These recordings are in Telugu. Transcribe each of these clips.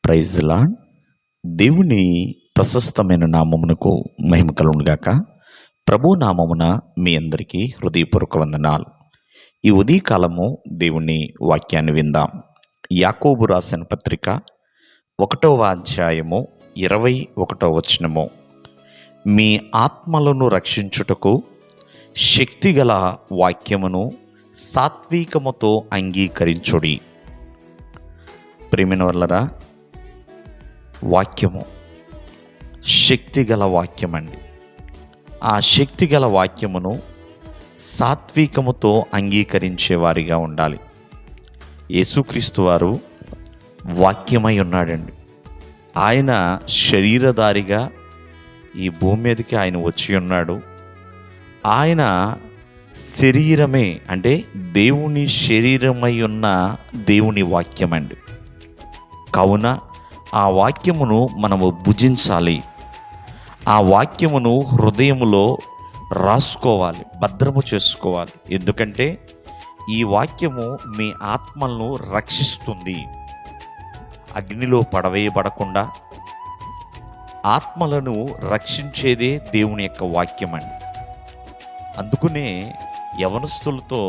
Praise lord. దేవుని ప్రశస్తమైన నామమునకు మహిమ కలుగునుగాక. ప్రభు నామమున మీ అందరికీ హృదయపూర్వక వందనాలు. ఈ ఉదయకాలము దేవుని వాక్యాన్ని విందాం. యాకోబు రాసిన పత్రిక 1వ అధ్యాయము 21వ వచనము. మీ ఆత్మలను రక్షించుటకు శక్తిగల వాక్యమును సాత్వికముతో అంగీకరించుడి. ప్రియమైన వాళ్ళరా, వాక్యము శక్తిగల వాక్యం అండి. ఆ శక్తిగల వాక్యమును సాత్వికముతో అంగీకరించే వారిగా ఉండాలి. యేసుక్రీస్తు వారు వాక్యమై ఉన్నాడండి. ఆయన శరీరధారిగా ఈ భూమి మీదకి ఆయన వచ్చి ఉన్నాడు. ఆయన శరీరమే అంటే దేవుని శరీరమై ఉన్న దేవుని వాక్యం అండి. కావున ఆ వాక్యమును మనము భుజించాలి. ఆ వాక్యమును హృదయములో రాసుకోవాలి, భద్రము చేసుకోవాలి. ఎందుకంటే ఈ వాక్యము మీ ఆత్మలను రక్షిస్తుంది. అగ్నిలో పడవేయబడకుండా ఆత్మలను రక్షించేదే దేవుని యొక్క వాక్యం అండి. అందుకనే యవనస్తులతో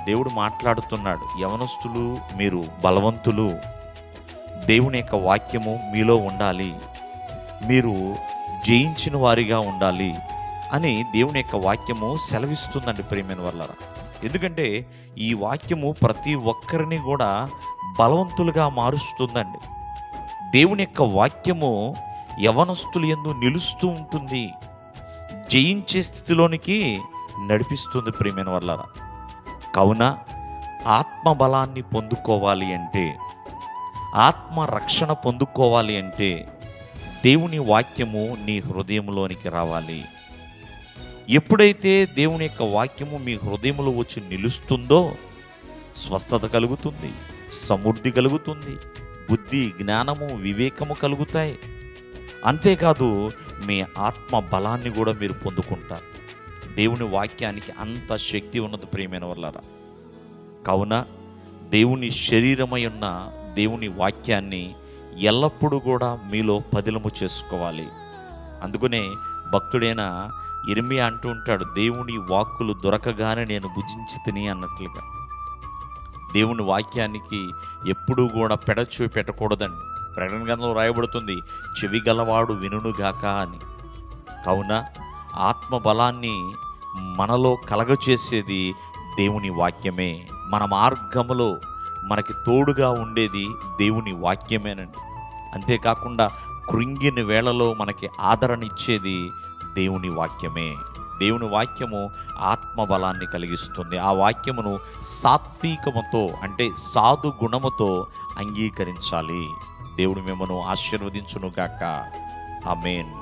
దేవుడు మాట్లాడుతున్నాడు. యవనస్తులు, మీరు బలవంతులు, దేవుని యొక్క వాక్యము మీలో ఉండాలి, మీరు జయించిన వారిగా ఉండాలి అని దేవుని యొక్క వాక్యము సెలవిస్తుందండి. ప్రియమైన వాళ్ళారా, ఎందుకంటే ఈ వాక్యము ప్రతి ఒక్కరిని కూడా బలవంతులుగా మారుస్తుందండి. దేవుని యొక్క వాక్యము యవనస్తులు యందు నిలుస్తూ ఉంటుంది, జయించే స్థితిలోనికి నడిపిస్తుంది. ప్రియమైన వాళ్ళారా, కావున ఆత్మ బలాన్ని పొందుకోవాలి అంటే, ఆత్మ రక్షణ పొందుకోవాలి అంటే దేవుని వాక్యము నీ హృదయంలోనికి రావాలి. ఎప్పుడైతే దేవుని యొక్క వాక్యము మీ హృదయంలో వచ్చి నిలుస్తుందో స్వస్థత కలుగుతుంది, సమృద్ధి కలుగుతుంది, బుద్ధి, జ్ఞానము, వివేకము కలుగుతాయి. అంతేకాదు మీ ఆత్మ బలాన్ని కూడా మీరు పొందుకుంటారు. దేవుని వాక్యానికి అంత శక్తి ఉన్నది. ప్రియమైన వాళ్ళారా, కావున దేవుని శరీరమై ఉన్న దేవుని వాక్యాన్ని ఎల్లప్పుడూ కూడా మీలో పదిలము చేసుకోవాలి. అందుకనే భక్తుడైన ఇర్మియా అంటూ ఉంటాడు, దేవుని వాక్కులు దొరకగానే నేను భుజించి తిని అన్నట్లుగా. దేవుని వాక్యానికి ఎప్పుడూ కూడా పెడచూ పెట్టకూడదండి. ప్రకటన గ్రంథంలో రాయబడుతుంది, చెవి గలవాడు వినుగాక అని. కావున ఆత్మ బలాన్ని మనలో కలగచేసేది దేవుని వాక్యమే. మన మార్గములో మనకి తోడుగా ఉండేది దేవుని వాక్యమేనండి. అంతేకాకుండా కృంగిన వేళలో మనకి ఆదరణ ఇచ్చేది దేవుని వాక్యమే. దేవుని వాక్యము ఆత్మ బలాన్ని కలిగిస్తుంది. ఆ వాక్యమును సాత్వికముతో అంటే సాధు గుణముతో అంగీకరించాలి. దేవుడు మిమ్మల్ని ఆశీర్వదించునుగాక. ఆమేన్.